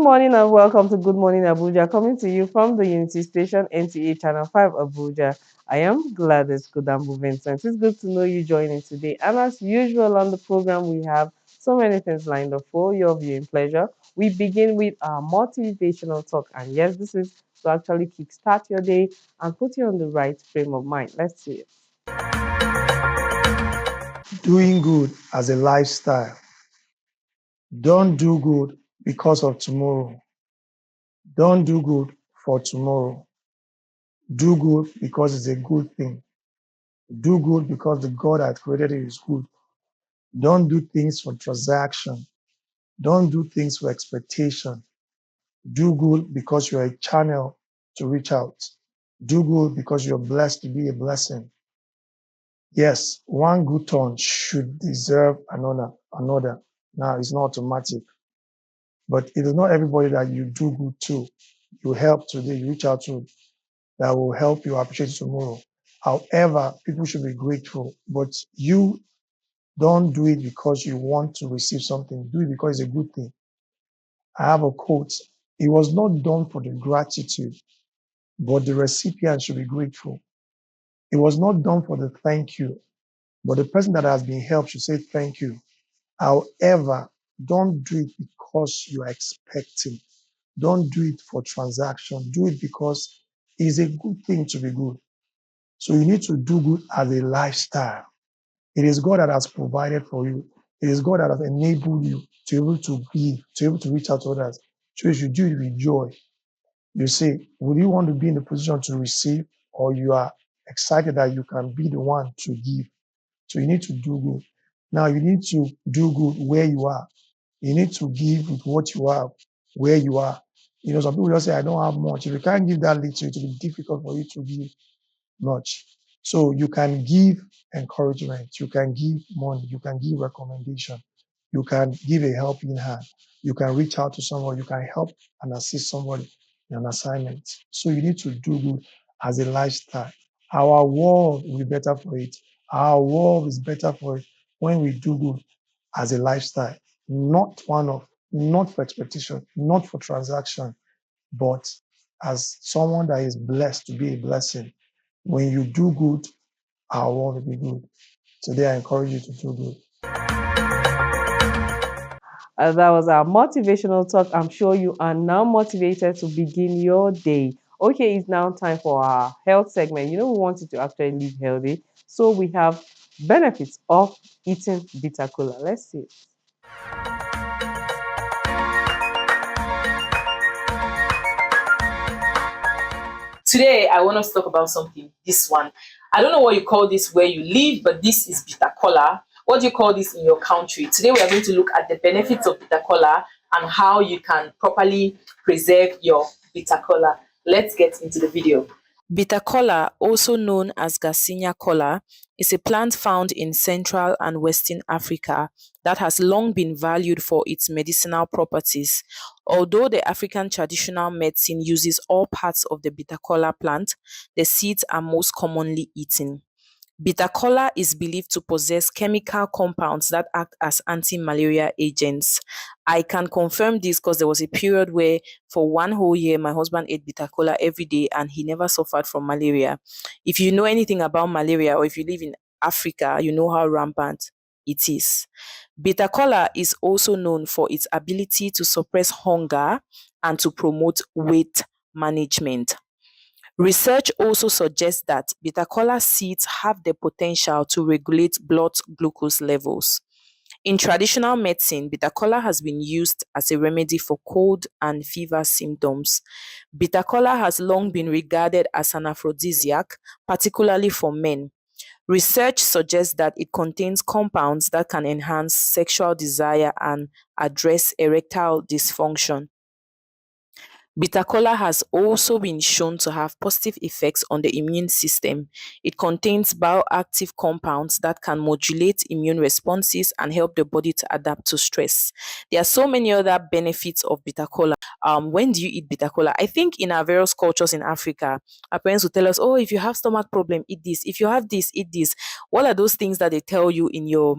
morning and welcome to Good Morning Abuja, coming to you from the Unity Station NTA Channel 5 Abuja. I am Gladys Kudambu Vincent. It's good to know you joining today. And as usual on the program, we have so many things lined up for your viewing pleasure. We begin with our motivational talk. And yes, this is to actually kickstart your day and put you on the right frame of mind. Let's see it. Doing good as a lifestyle. Don't do good because of tomorrow. Don't do good for tomorrow. Do good because it's a good thing. Do good because the God that created it is good. Don't do things for transaction. Don't do things for expectation. Do good because you're a channel to reach out. Do good because you're blessed to be a blessing. Yes, one good turn should deserve another. Now it's not automatic. But it is not everybody that you do good to, you help today, you reach out to, that will help you appreciate tomorrow. However, people should be grateful, but you don't do it because you want to receive something. Do it because it's a good thing. I have a quote. It was not done for the gratitude, but the recipient should be grateful. It was not done for the thank you, but the person that has been helped should say thank you. However, don't do it because you are expecting. Don't do it for transaction. Do it because it's a good thing to be good. So you need to do good as a lifestyle. It is God that has provided for you. It is God that has enabled you to be able to give, to be able to reach out to others. So you should do it with joy. You say, would you want to be in the position to receive, or you are excited that you can be the one to give? So you need to do good. Now you need to do good where you are. You need to give with what you have, where you are. Some people just say, I don't have much. If you can't give that little, it will be difficult for you to give much. So you can give encouragement, you can give money, you can give recommendation, you can give a helping hand, you can reach out to someone, you can help and assist somebody in an assignment. So you need to do good as a lifestyle. Our world will be better for it. Our world is better for it when we do good as a lifestyle, not one of, not for expectation, not for transaction, but as someone that is blessed to be a blessing. When you do good, our world will be good. Today, I encourage you to do good. That was our motivational talk. I'm sure you are now motivated to begin your day. Okay, it's now time for our health segment. We want you to actually live healthy. So we have benefits of eating bitter cola. Let's see. Today, I want us to talk about something. This one. I don't know what you call this where you live, but this is bitter cola. What do you call this in your country? Today, we are going to look at the benefits of bitter cola and how you can properly preserve your bitter cola. Let's get into the video. Bitter kola, also known as Garcinia kola, is a plant found in Central and Western Africa that has long been valued for its medicinal properties. Although the African traditional medicine uses all parts of the bitter kola plant, the seeds are most commonly eaten. Bitter kola is believed to possess chemical compounds that act as anti-malaria agents. I can confirm this because there was a period where for one whole year my husband ate bitter kola every day and he never suffered from malaria. If you know anything about malaria or if you live in Africa, you know how rampant it is. Bitter kola is also known for its ability to suppress hunger and to promote weight management. Research also suggests that bitter kola seeds have the potential to regulate blood glucose levels. In traditional medicine, bitter kola has been used as a remedy for cold and fever symptoms. Bitter kola has long been regarded as an aphrodisiac, particularly for men. Research suggests that it contains compounds that can enhance sexual desire and address erectile dysfunction. Bitter kola has also been shown to have positive effects on the immune system. It contains bioactive compounds that can modulate immune responses and help the body to adapt to stress. There are so many other benefits of bitter kola. When do you eat bitter kola? I think in our various cultures in Africa, our parents will tell us, oh, if you have stomach problem, eat this. If you have this, eat this. What are those things that they tell you in your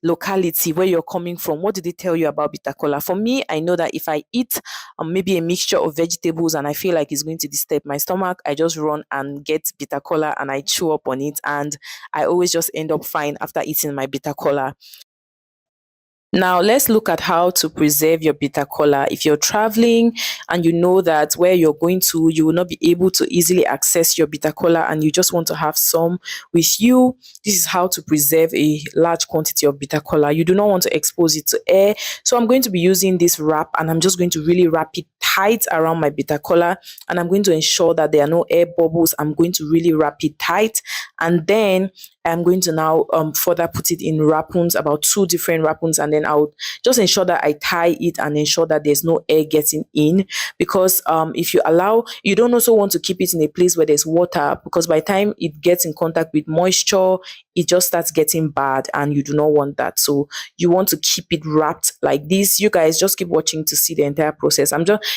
locality where you're coming from, what did they tell you about bitter kola? For me, I know that if I eat maybe a mixture of vegetables and I feel like it's going to disturb my stomach, I just run and get bitter kola and I chew up on it, and I always just end up fine after eating my bitter kola. Now, let's look at how to preserve your bitter kola. If you're traveling and you know that where you're going to, you will not be able to easily access your bitter kola and you just want to have some with you, this is how to preserve a large quantity of bitter kola. You do not want to expose it to air. So I'm going to be using this wrap and I'm just going to really wrap it tight around my bitter kola, and I'm going to ensure that there are no air bubbles. I'm going to really wrap it tight, and then I'm going to now further put it in wrappings, about 2 different wrappings, and then I'll just ensure that I tie it and ensure that there's no air getting in, because if you allow, you don't also want to keep it in a place where there's water, because by the time it gets in contact with moisture, it just starts getting bad and you do not want that. So you want to keep it wrapped like this. You guys just keep watching to see the entire process.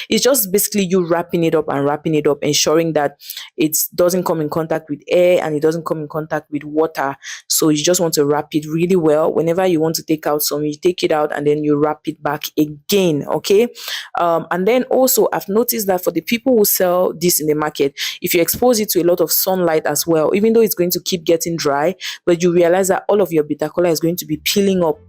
It's just basically you wrapping it up and wrapping it up, ensuring that it doesn't come in contact with air and it doesn't come in contact with water. So you just want to wrap it really well. Whenever you want to take out some, you take it out and then you wrap it back again. Okay. And then also I've noticed that for the people who sell this in the market, if you expose it to a lot of sunlight as well, even though it's going to keep getting dry, but you realize that all of your bitter kola is going to be peeling up.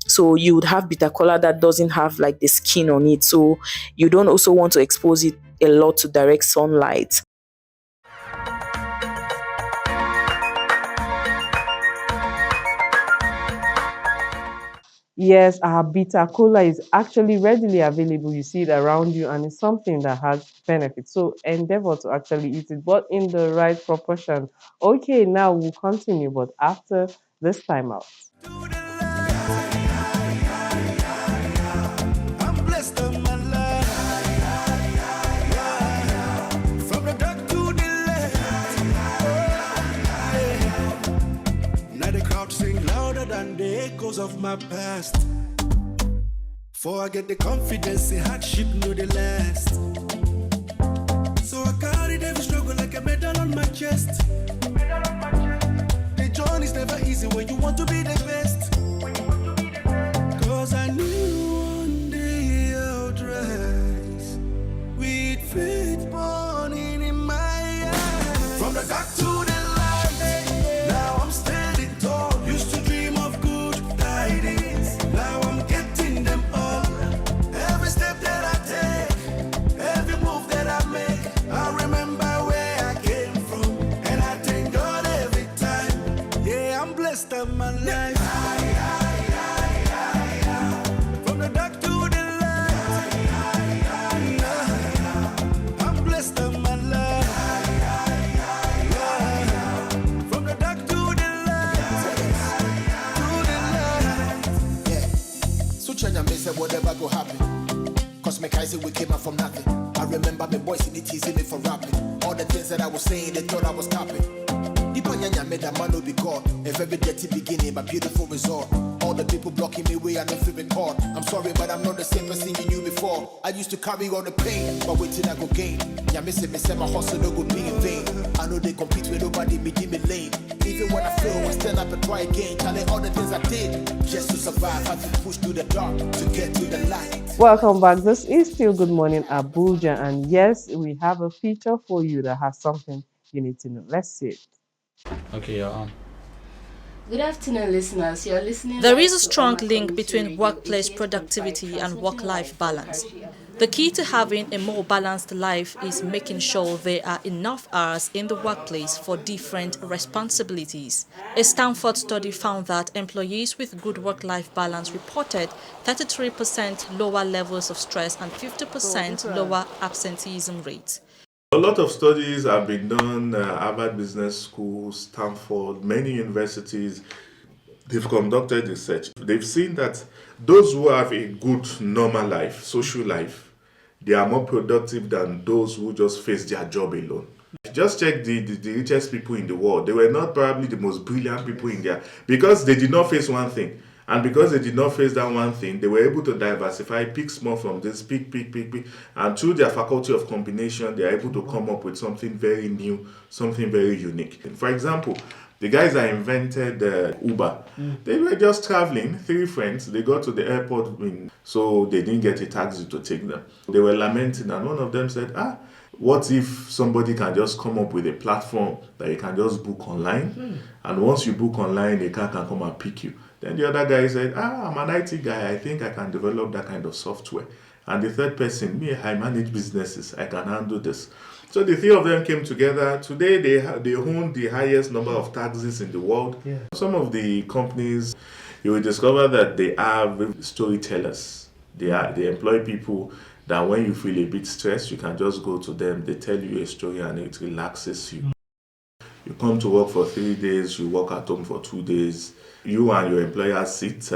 So you would have bitter kola that doesn't have like the skin on it. So you don't also want to expose it a lot to direct sunlight. Yes, our bitter cola is actually readily available. You see it around you, and it's something that has benefits. So endeavor to actually eat it, but in the right proportion. Okay, now we'll continue, but after this time out. I'm blessed of my life. From the dark to the light. Now the crowd sing louder than the echoes of my past. For I get the confidence, the hardship know the last. So I carry every struggle like a medal on my chest. The journey's never easy when you want to be the best. Cause I knew one day I'd rise with faith burning in my eyes. From the dark to the light, now I'm standing tall. Used to dream of good tidings, now I'm getting them all. Every step that I take, every move that I make, I remember where I came from, and I thank God every time. Yeah, I'm blessed of my life. From the dark to the light, I'm blessed of my life. From the dark to the light, Yeah. So China may say whatever go happen. Cause me guys say we came out from nothing. I remember my boys in the teasing me for rapping. All the things that I was saying, they thought I was capping. Ipanyanya made a man will be God. A very dirty beginning, but beautiful result. All the people blocking me way, I don't feel record. I'm sorry, but I'm not the same person you knew before. I used to carry all the pain, but wait till I go gain. Yeah, me say my hustle no go be in vain. I know they compete with nobody, me give me lane. Even when I fail, I stand up and try again. Telling all the things I did just to survive. Had to push through the dark to get to the light. Welcome back. This is still Good Morning Abuja, and yes, we have a feature for you that has something you need to know. Let's see it. Okay, you're on. Good afternoon, listeners. You're listening. There live is a to strong Oma link Community between Radio workplace 88.5, productivity and transmitting work-life live balance. from Nigeria. The key to having a more balanced life is making sure there are enough hours in the workplace for different responsibilities. A Stanford study found that employees with good work-life balance reported 33% lower levels of stress and 50% lower absenteeism rates. A lot of studies have been done, Harvard Business School, Stanford, many universities, they've conducted research. They've seen that those who have a good normal life, social life, they are more productive than those who just face their job alone. Just check the richest people in the world. They were not probably the most brilliant people in there because they did not face one thing. And because they did not face that one thing, they were able to diversify, pick small from this, pick. And through their faculty of combination, they are able to come up with something very new, something very unique. For example, the guys that invented Uber, they were just traveling, three friends. They got to the airport, so they didn't get a taxi to take them. They were lamenting, and one of them said, what if somebody can just come up with a platform that you can just book online? And once you book online, a car can come and pick you. Then the other guy said, I'm an IT guy. I think I can develop that kind of software. And the third person, me, I manage businesses. I can handle this. So the three of them came together. Today, they own the highest number of taxis in the world. Yeah. Some of the companies, you will discover that they have storytellers. They employ people that when you feel a bit stressed, you can just go to them. They tell you a story and it relaxes you. You come to work for 3 days, you work at home for 2 days. You and your employer sit,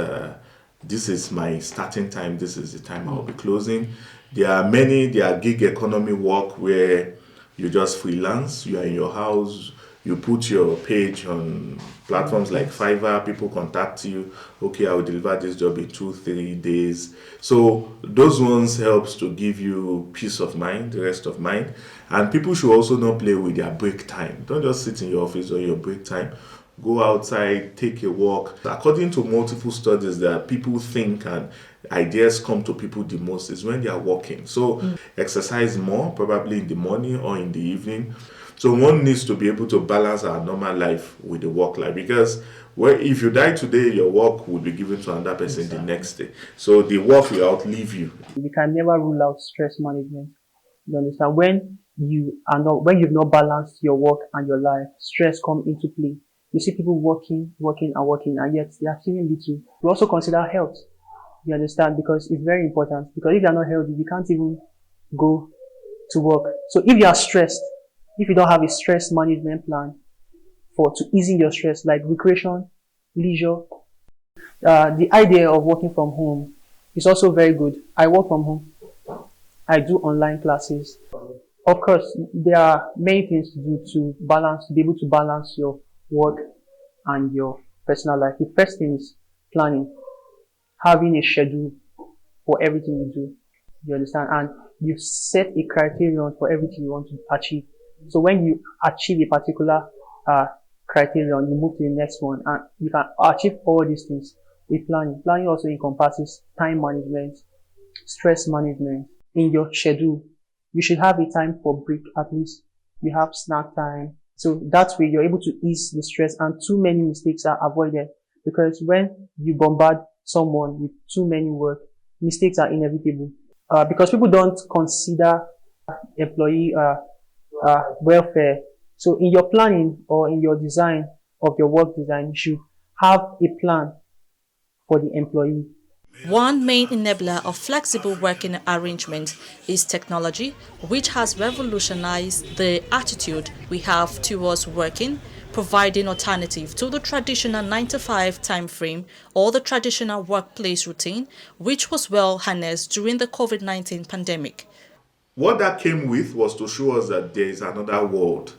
this is my starting time, this is the time I'll be closing. There are gig economy work where you just freelance, you are in your house, you put your page on platforms like Fiverr, people contact you, okay, I will deliver this job in 2-3 days. So those ones helps to give you peace of mind, rest of mind. And people should also not play with their break time. Don't just sit in your office or your break time. Go outside, take a walk. According to multiple studies, that people think and ideas come to people the most is when they are walking. So exercise more, probably in the morning or in the evening. So one needs to be able to balance our normal life with the work life, because if you die today, your work will be given to another person the next day. So the work will outlive you. You can never rule out stress management. You understand? When you've not balanced your work and your life, stress come into play. You see people working, and yet they are feeling little. We also consider health. You understand? Because it's very important. Because if you're not healthy, you can't even go to work. So if you are stressed, if you don't have a stress management plan to easing your stress, like recreation, leisure, the idea of working from home is also very good. I work from home. I do online classes. Of course, there are many things to do to be able to balance your work and your personal life. The first thing is planning, having a schedule for everything you do. You understand? And you set a criterion for everything you want to achieve. So when you achieve a particular criterion, you move to the next one, and you can achieve all these things with planning. Planning also encompasses time management, stress management. In your schedule, you should have a time for break at least. You have snack time. So that way you're able to ease the stress, and too many mistakes are avoided, because when you bombard someone with too many work, mistakes are inevitable. Because people don't consider employee welfare. So in your planning or in your design of your work design, you should have a plan for the employee. One main enabler of flexible working arrangement is technology, which has revolutionized the attitude we have towards working, providing alternative to the traditional 9-to-5 time frame or the traditional workplace routine, which was well harnessed during the COVID-19 pandemic. What that came with was to show us that there is another world,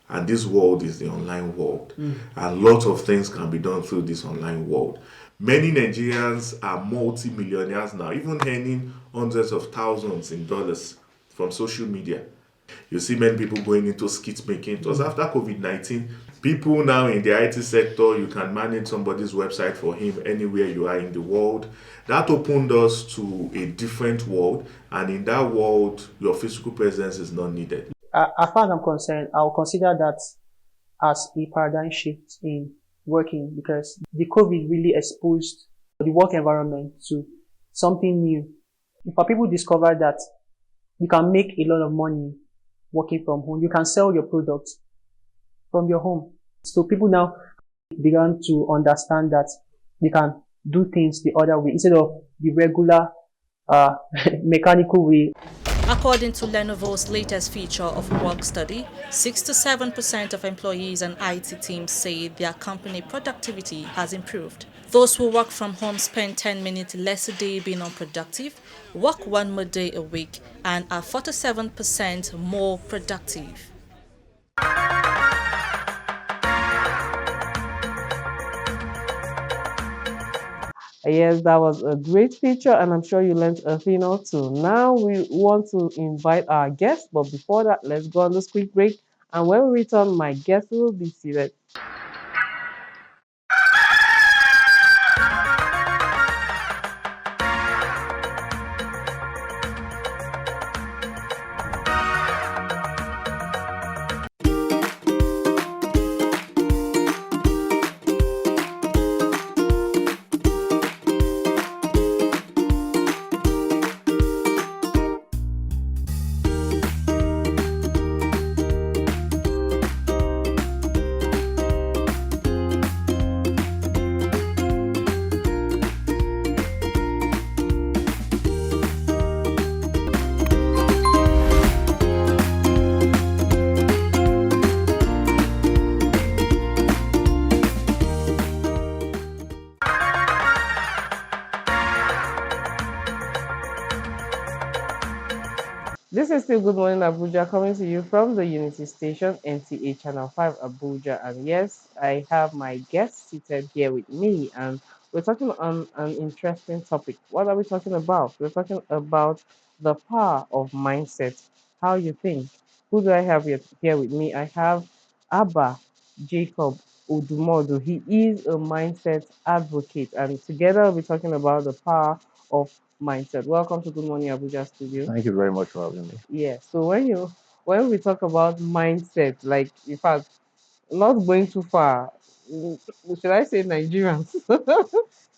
and this world is the online world. And lots of things can be done through this online world. Many Nigerians are multi-millionaires now, even earning hundreds of thousands in dollars from social media. You see many people going into skit making. It was after COVID-19. People now in the IT sector, you can manage somebody's website for him anywhere you are in the world. That opened us to a different world, and in that world, your physical presence is not needed. As far as I'm concerned, I'll consider that as a paradigm shift in working, because the COVID really exposed the work environment to something new. If people discover that you can make a lot of money working from home, you can sell your products from your home. So people now began to understand that you can do things the other way instead of the regular mechanical way. According to Lenovo's latest feature of work study, 6 to 7% of employees and IT teams say their company productivity has improved. Those who work from home spend 10 minutes less a day being unproductive, work 1 more day a week, and are 47% more productive. Yes, that was a great feature, and I'm sure you learned a thing or two. Now we want to invite our guest, but before that, let's go on this quick break. And when we return, my guest will be seated. This is still Good Morning Abuja coming to you from the Unity Station, NTA Channel 5 Abuja. And yes, I have my guest seated here with me, and we're talking on an interesting topic. What are we talking about? We're talking about the power of mindset, how you think. Who do I have here with me? I have Abba Jacob Odumodu. He is a mindset advocate, and together we'll be talking about the power of mindset. Welcome to Good Morning Abuja studio. Thank you very much for having me. Yeah. So when we talk about mindset, like in fact, not going too far, should I say Nigerians?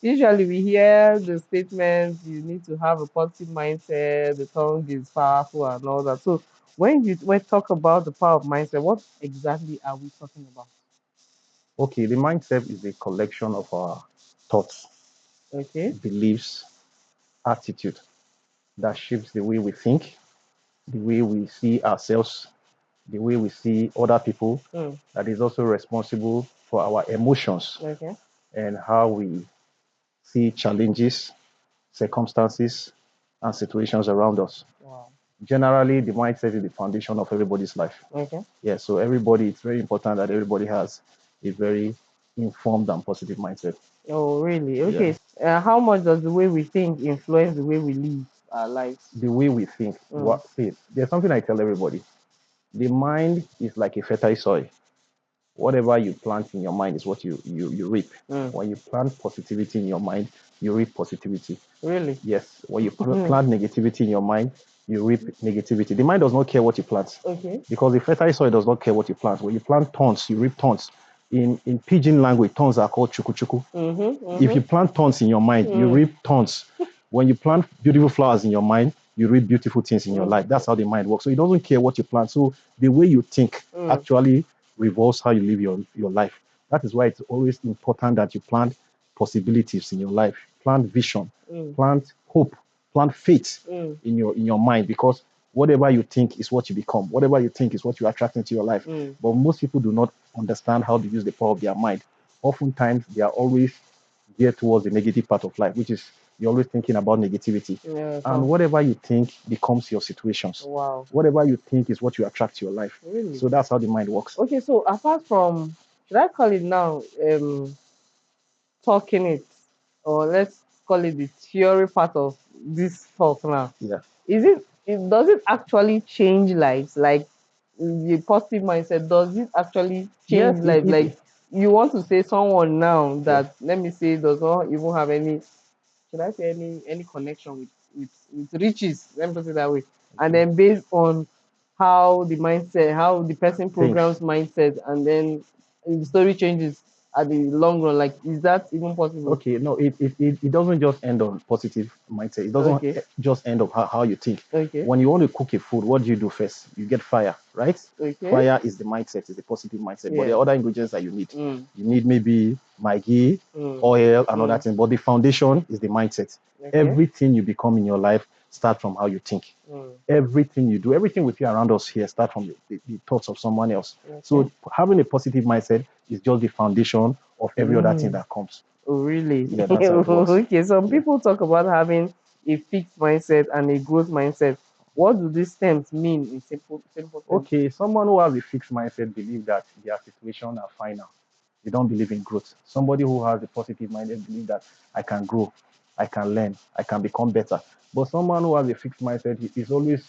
Usually we hear the statement you need to have a positive mindset, the tongue is powerful and all that. So when talk about the power of mindset, what exactly are we talking about? Okay, the mindset is a collection of our thoughts, Okay. beliefs, attitude that shapes the way we think, the way we see ourselves, the way we see other people, that is also responsible for our emotions Okay. and how we see challenges, circumstances, and situations around us. Wow. Generally, the mindset is the foundation of everybody's life. Okay. Yeah, so everybody, it's very important that everybody has a very informed and positive mindset. Oh, really? Okay. How much does the way we think influence the way we live our lives? The way we think. See, there's something I tell everybody. The mind is like a fertile soil. Whatever you plant in your mind is what you reap. When you plant positivity in your mind, you reap positivity. Really? Yes. When you plant negativity in your mind, you reap negativity. The mind does not care what you plant. Okay. Because the fertile soil does not care what you plant. When you plant thorns, you reap thorns. In pidgin language, thorns are called chuku chuku. If you plant thorns in your mind, you reap thorns. When you plant beautiful flowers in your mind, you reap beautiful things in your life. That's how the mind works. So it doesn't care what you plant. So the way you think actually revolves how you live your life. That is why it's always important that you plant possibilities in your life, plant vision, plant hope, plant faith in your mind, because whatever you think is what you become. Whatever you think is what you attract into your life. But most people do not understand how to use the power of their mind. Oftentimes, they are always geared towards the negative part of life, which is you're always thinking about negativity. And whatever you think becomes your situations. Wow. Whatever you think is what you attract to your life. Really? So that's how the mind works. Okay, so apart from, should I call it now, talking it, or let's call it the theory part of this talk now? Yeah. Does it actually change lives? Like the positive mindset, does it actually change Yes, lives? Like you want to say someone now that, let me say, does not even have any, should I say, any connection with riches? Let me put it that way. And then based on how the mindset, how the person programs mindset, and then the story changes at the long run. Like, is that even possible? Okay, no, it doesn't just end on positive mindset. It doesn't just end on how you think. Okay. When you want to cook a food, what do you do first? You get fire, right? Okay. Fire is the mindset, is the positive mindset. But there are other ingredients that you need. You need maybe maggi, oil, and other things. But the foundation is the mindset. Okay. Everything you become in your life starts from how you think. Everything you do, everything we feel around us here starts from the thoughts of someone else. So having a positive mindset is just the foundation of every other thing that comes. Oh, really? Yeah, that's how it works. Okay, some people talk about having a fixed mindset and a growth mindset. What do these terms mean in simple terms? Okay, someone who has a fixed mindset believes that their situation are final. they don't believe in growth. Somebody who has a positive mind, they believe that I can grow, I can learn, I can become better. But someone who has a fixed mindset is always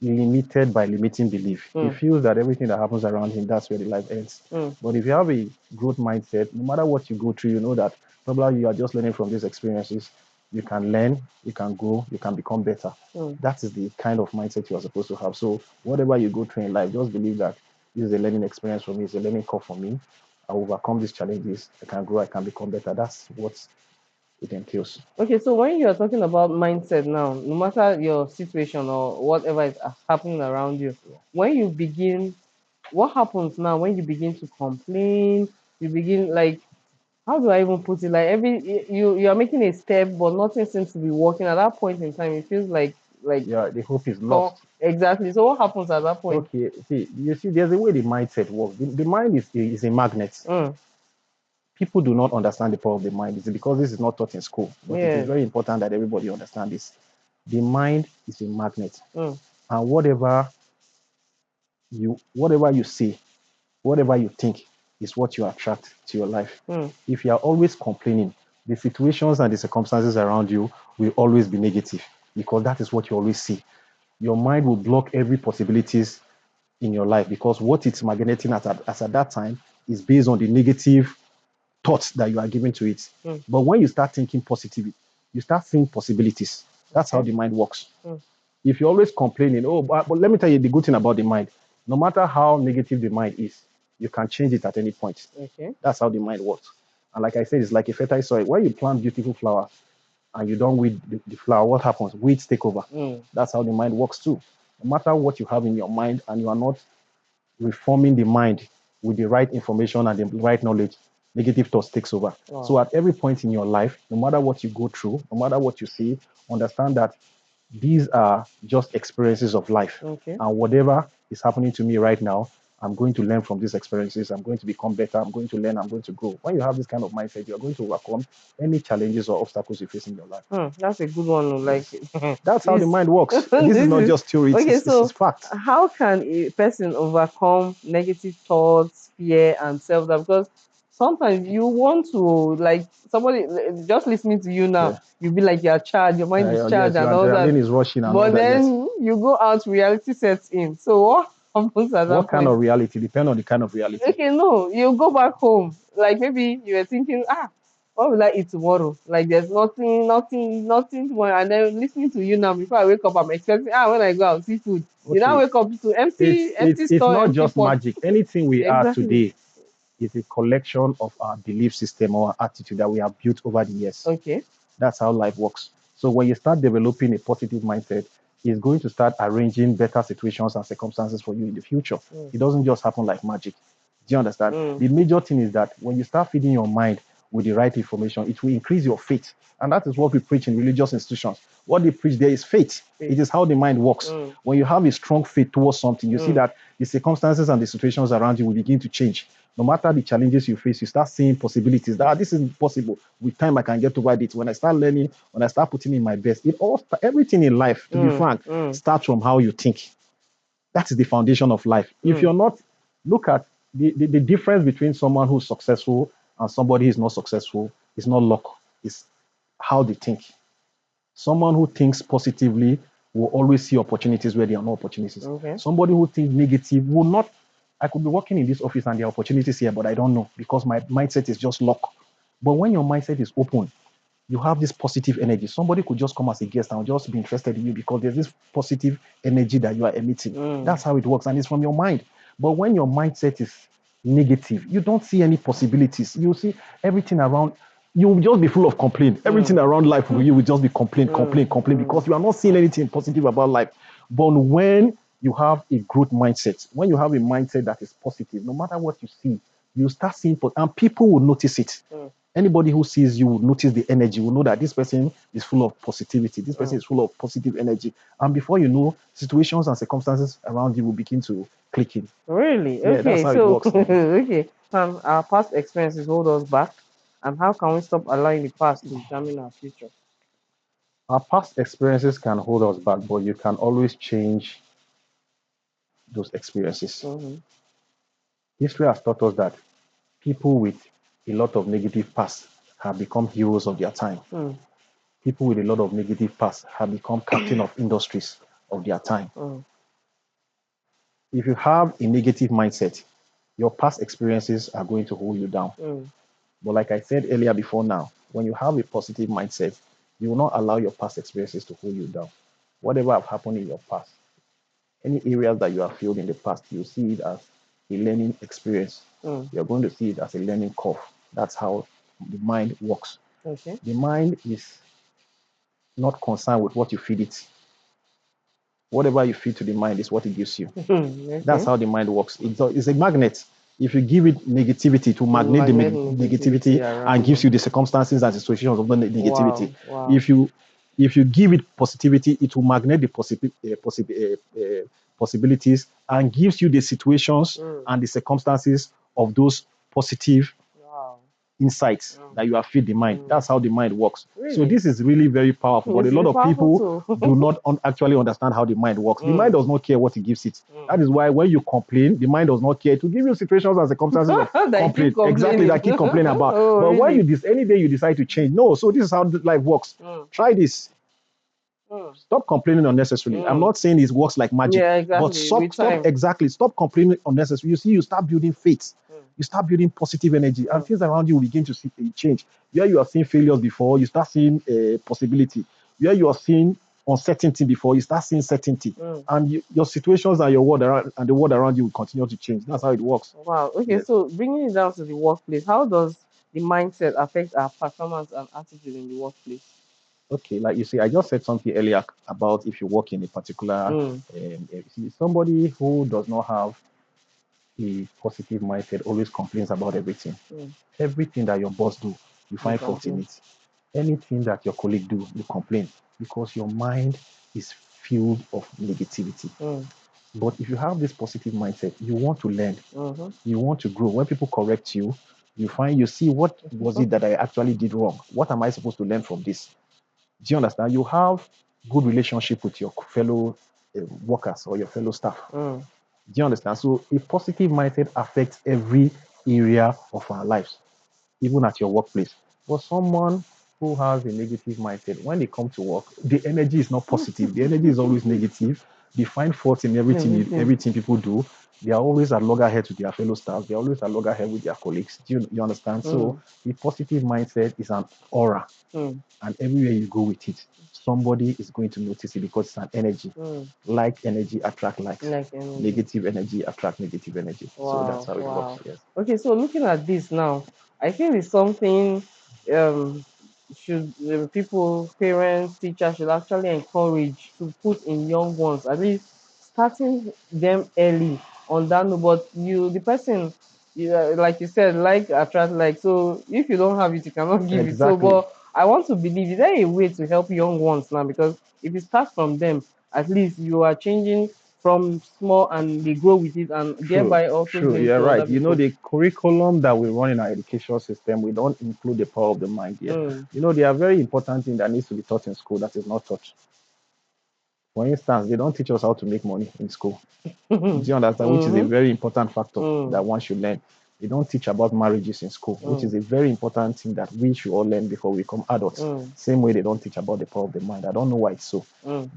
limited by limiting belief. He feels that everything that happens around him, that's where the life ends. But if you have a growth mindset, no matter what you go through, you know that probably you are just learning from these experiences. You can learn, you can grow, you can become better. That is the kind of mindset you are supposed to have. So whatever you go through in life, just believe that this is a learning experience for me, it's a learning curve for me. I will overcome these challenges, I can grow, I can become better. That's what it entails. Okay, so when you're talking about mindset now, no matter your situation or whatever is happening around you, when you begin, what happens now when you begin to complain? You begin like, how do I even put it? Like you are making a step, but nothing seems to be working. At that point in time, it feels like Yeah, the hope is lost. Exactly. So what happens at that point? Okay, see, you see, there's a way the mindset works. The mind is a magnet. People do not understand the power of the mind. It's because this is not taught in school, but it is very important that everybody understand this. The mind is a magnet, and whatever you see, whatever you think, is what you attract to your life. If you are always complaining, the situations and the circumstances around you will always be negative because that is what you always see. Your mind will block every possibilities in your life because what it's magneting as at that time is based on the negative thoughts that you are giving to it. But when you start thinking positively, you start seeing possibilities. That's how the mind works. If you're always complaining, but let me tell you the good thing about the mind. No matter how negative the mind is, you can change it at any point. That's how the mind works. And like I said, it's like a fertile soil. When you plant beautiful flowers and you don't weed the flower, what happens? Weeds take over. That's how the mind works too. No matter what you have in your mind and you are not reforming the mind with the right information and the right knowledge, negative thoughts takes over. Wow. So at every point in your life, no matter what you go through, no matter what you see, understand that these are just experiences of life. And whatever is happening to me right now, I'm going to learn from these experiences. I'm going to become better. I'm going to learn. I'm going to grow. When you have this kind of mindset, you're going to overcome any challenges or obstacles you face in your life. That's a good one. Like that's how the mind works. This is not just theory. Okay, so it's fact. How can a person overcome negative thoughts, fear, and self-doubt? Because sometimes you want to, like, somebody just listening to you now, you be like you're charged, your mind is charged, and all that. Is rushing and but all that, then you go out, reality sets in. So what happens at that What kind point? of reality? Depend on the kind of reality. Okay, no, you go back home. Like maybe you were thinking, what will I eat tomorrow? Like there's nothing tomorrow. And then listening to you now, before I wake up, I'm expecting, when I go out, seafood. You now wake up to empty It's store, not empty just pot. magic. Anything we are Exactly. today is a collection of our belief system or attitude that we have built over the years. Okay. That's how life works. So when you start developing a positive mindset, it's going to start arranging better situations and circumstances for you in the future. It doesn't just happen like magic. Do you understand? The major thing is that when you start feeding your mind with the right information, it will increase your faith. And that is what we preach in religious institutions. What they preach there is faith. It is how the mind works. When you have a strong faith towards something, you see that the circumstances and the situations around you will begin to change. No matter the challenges you face, you start seeing possibilities that this is possible. With time, I can get over it. When I start learning, when I start putting in my best, everything in life, to be frank, starts from how you think. That is the foundation of life. If you're not, look at the difference between someone who's successful and somebody who's not successful is not luck, it's how they think. Someone who thinks positively will always see opportunities where there are no opportunities. Somebody who thinks negative will not. I could be working in this office and there are opportunities here, but I don't know because my mindset is just luck. But when your mindset is open, you have this positive energy. Somebody could just come as a guest and just be interested in you because there's this positive energy that you are emitting. That's how it works, and it's from your mind. But when your mindset is negative, you don't see any possibilities. You see everything around. You will just be full of complaint. Everything around life for you will just be complaint because you are not seeing anything positive about life. But when you have a growth mindset, when you have a mindset that is positive, no matter what you see, you start seeing, and people will notice it. Anybody who sees you will notice the energy, will know that this person is full of positivity, this person is full of positive energy. And before you know, situations and circumstances around you will begin to click in. Really? Yeah, Okay, that's how so it works. okay. Our past experiences hold us back, and how can we stop allowing the past to determine our future? Our past experiences can hold us back, but you can always change those experiences. History has taught us that People with a lot of negative past have become heroes of their time. People with a lot of negative past have become captain of industries of their time. If you have a negative mindset, your past experiences are going to hold you down. But like I said earlier before now, when you have a positive mindset, you will not allow your past experiences to hold you down. Whatever have happened in your past, any areas that you have failed in the past, you see it as a learning experience. You're going to see it as a learning curve. That's how the mind works. Okay. The mind is not concerned with what you feed it. Whatever you feed to the mind is what it gives you. Okay. That's how the mind works. It's a magnet. If you give it negativity, to magnet the negativity and gives you the circumstances and situations of the negativity. Wow. If you give it positivity, it will magnet the possibilities and gives you the situations and the circumstances of those positive insights that you have fed the mind. That's how the mind works. Really? So this is really very powerful. But It's a lot really of people powerful do not actually understand how the mind works. The mind does not care what it gives it. That is why when you complain, the mind does not care to give you situations and circumstances of That you keep complaint. Exactly, that keep complaining about. But when you any day you decide to change, no. So this is how life works. Try this. Stop complaining unnecessarily. I'm not saying it works like magic, Yeah, but exactly. stop complaining unnecessarily. You see, you start building faith, you start building positive energy, and things around you will begin to see a change. Where you are seeing failures before, you start seeing a possibility. Where you are seeing uncertainty before, you start seeing certainty, and your situations and your world around and the world around you will continue to change. That's how it works. Wow. Okay, Yes. so bringing it down to the workplace, how does the mindset affect our performance and attitude in the workplace? Okay, like you see, I just said something earlier about if you work in a particular, somebody who does not have a positive mindset always complains about everything. Everything that your boss do, you find fault in it. Anything that your colleague do, you complain because your mind is filled of negativity. But if you have this positive mindset, you want to learn, you want to grow. When people correct you, you see what was it that I actually did wrong? What am I supposed to learn from this? Do you understand? You have good relationship with your fellow workers or your fellow staff. Do you understand? So a positive mindset affects every area of our lives, even at your workplace. But someone who has a negative mindset, when they come to work, the energy is not positive. The energy is always negative. They find fault in everything people do. They are always at loggerheads with their fellow staff. They are always at loggerheads with their colleagues. Do you understand? So a positive mindset is an aura. And everywhere you go with it, somebody is going to notice it because it's an energy. Like energy attract likes. Negative energy attract negative energy. So that's how it works. Yes. Okay, so looking at this now, I feel it's something should people, parents, teachers should actually encourage to put in young ones, at least starting them early on that note. But the person, like you said, like attract like. So if you don't have it, you cannot give it. So, Exactly. but I want to believe, is there a way to help young ones now? Because if you start from them, at least you are changing from small and they grow with it and thereby also True, going you're to other right. You know, people. the curriculum that we run in our education system, we don't include the power of the mind yet. You know, there are very important things that needs to be taught in school that is not taught. For instance, they don't teach us how to make money in school. Do you understand? Which is a very important factor that one should learn. They don't teach about marriages in school, which is a very important thing that we should all learn before we become adults. Same way they don't teach about the power of the mind. I don't know why it's so,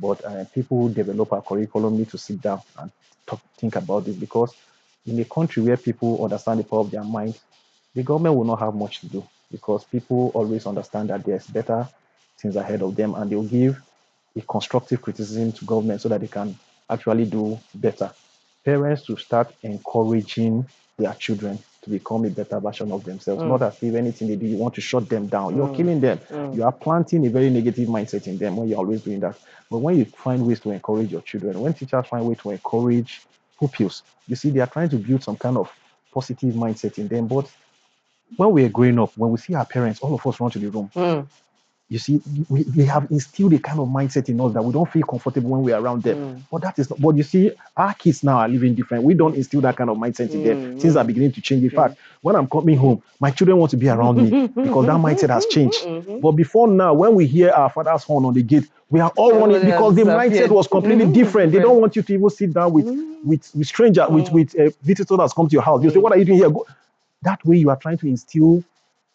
but people who develop our curriculum need to sit down and think about this, because in a country where people understand the power of their mind, the government will not have much to do, because people always understand that there's better things ahead of them, and they'll give a constructive criticism to government so that they can actually do better. Parents to start encouraging their children to become a better version of themselves, not as if anything they do, you want to shut them down. You're killing them. You are planting a very negative mindset in them when you're always doing that. But when you find ways to encourage your children, when teachers find ways to encourage pupils, you see, they are trying to build some kind of positive mindset in them. But when we are growing up, when we see our parents, all of us run to the room. You see, we have instilled a kind of mindset in us that we don't feel comfortable when we're around them. But that is not, but you see, our kids now are living different. We don't instill that kind of mindset in them. Things are beginning to change. In fact, when I'm coming home, my children want to be around me because that mindset has changed. But before now, when we hear our father's horn on the gate, we are all running because the mindset was completely different. They don't want you to even sit down with stranger, with visitors that's come to your house. You say, what are you doing here? That way, you are trying to instill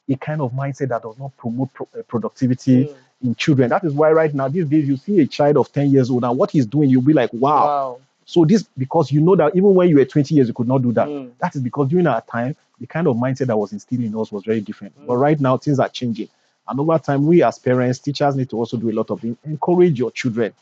a kind of mindset that does not promote productivity in children. That is why right now, these days, you see a child of 10 years old, and what he's doing, you'll be like, wow. So this, because you know that even when you were 20 years, you could not do that. That is because during our time, the kind of mindset that was instilled in us was very different. But right now, things are changing. And over time, we as parents, teachers need to also do a lot of things. Encourage your children.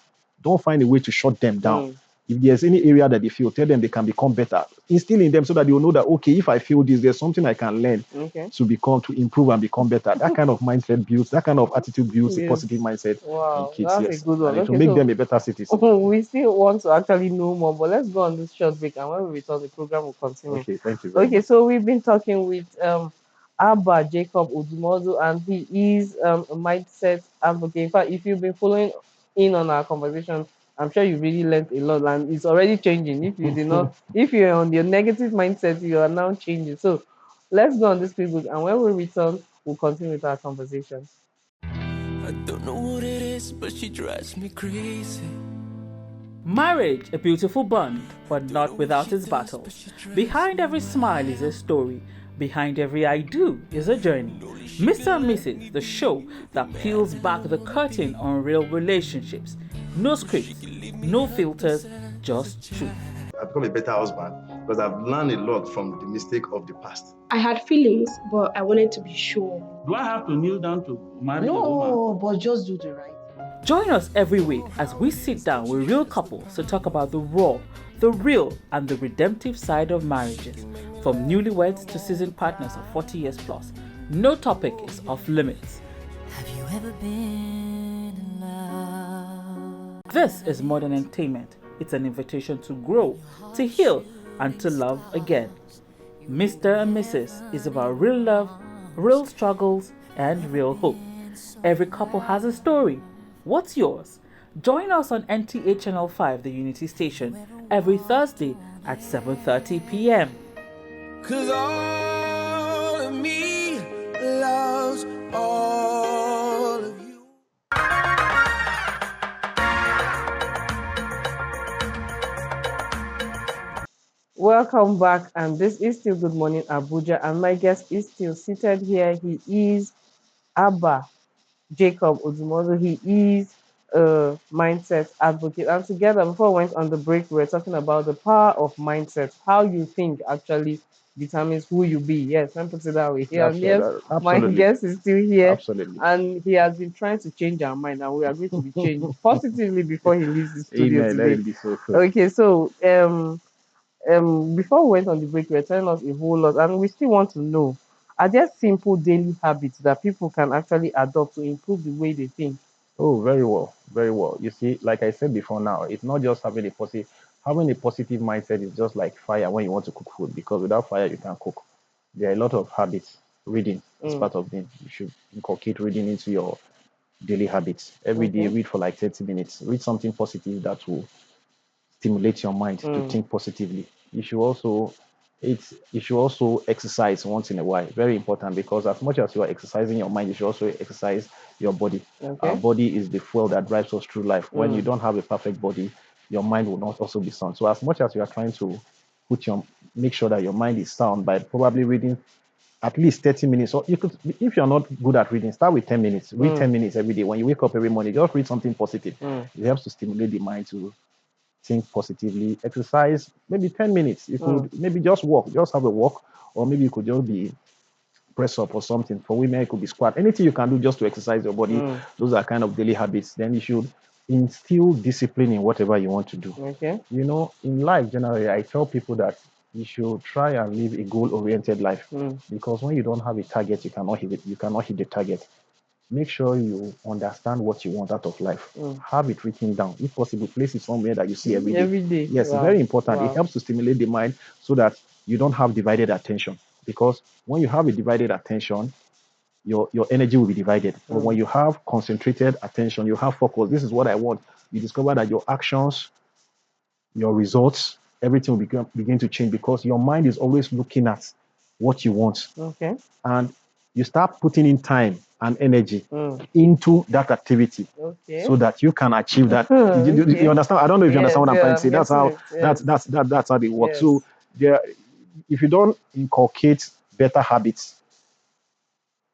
Don't find a way to shut them down. If there's any area that they feel, tell them they can become better. Instill in them so that they will know that, okay, if I feel this, there's something I can learn to improve and become better. That kind of mindset builds, that kind of attitude builds a positive mindset in kids. That's a good one. And it will make them a better citizen. We still want to actually know more, but let's go on this short break, and when we return, the program will continue. Okay, thank you very much. So we've been talking with Abba Jacob Odumodu, and he is a mindset advocate. In fact, if you've been following in on our conversation, I'm sure you really learned a lot, and it's already changing. If you did not, if you're on your negative mindset, you are now changing. So let's go on this quick break, and when we return, we'll continue with our conversation. I don't know what it is, but she drives me crazy. Marriage, a beautiful bond, but not without its battles. Behind every smile is a story. Behind every I do is a journey. Mr. and Mrs., the show that peels back the curtain on real relationships. No scripts, no filters, just truth. I've become a better husband because I've learned a lot from the mistake of the past. I had feelings, but I wanted to be sure. Do I have to kneel down to marry a woman? No, but just do the right. Join us every week as we sit down with real couples to talk about the raw, the real, and the redemptive side of marriages. From newlyweds to seasoned partners of 40 years plus, no topic is off limits. Have you ever been in love? This is Modern Entertainment. It's an invitation to grow, to heal, and to love again. Mr. and Mrs. is about real love, real struggles, and real hope. Every couple has a story. What's yours? Join us on NTA Channel 5, the Unity Station, every Thursday at 7:30 p.m. 'Cause all of me loves all of you. Welcome back, and this is still Good Morning Abuja, and my guest is still seated here. He is Abba Jacob Odumodu. He is a mindset advocate, and together, before we went on the break, we were talking about the power of mindset, how you think actually determines who you be. Yes, let me put it that way. Here, and yes, my guest is still here, and he has been trying to change our mind, and we are going to be changed positively before he leaves the studio today. Okay, so before we went on the break, you were telling us a whole lot, and we still want to know, are there simple daily habits that people can actually adopt to improve the way they think? Oh, very well, very well. You see, like I said before now, it's not just having a positive mindset is just like fire when you want to cook food, because without fire, you can't cook. There are a lot of habits. Reading is part of them. You should inculcate reading into your daily habits. Every day, read for like 30 minutes. Read something positive that will stimulate your mind to think positively. You should also exercise once in a while. Very important, because as much as you are exercising your mind, you should also exercise your body. Our body is the fuel that drives us through life. When you don't have a perfect body, your mind will not also be sound. So as much as you are trying to make sure that your mind is sound by probably reading at least 30 minutes, or you could, if you're not good at reading, start with 10 minutes. Read 10 minutes every day. When you wake up every morning, just read something positive. It helps to stimulate the mind to think positively. Exercise maybe 10 minutes. You could maybe just walk, just have a walk, or maybe you could just be press up or something. For women, it could be squat. Anything you can do just to exercise your body. Those are kind of daily habits. Then you should instill discipline in whatever you want to do. You know, in life generally, I tell people that you should try and live a goal-oriented life, because when you don't have a target, you cannot hit it. You cannot hit the target. Make sure you understand what you want out of life. Have it written down. If possible, place it somewhere that you see every day. Every day. Yes, it's very important. It helps to stimulate the mind so that you don't have divided attention. Because when you have a divided attention, your energy will be divided. But when you have concentrated attention, you have focus. This is what I want. You discover that your actions, your results, everything will begin to change, because your mind is always looking at what you want. And you start putting in time and energy into that activity, so that you can achieve that. You understand? I don't know if you understand what I'm trying to say. That's how they work. So if you don't inculcate better habits,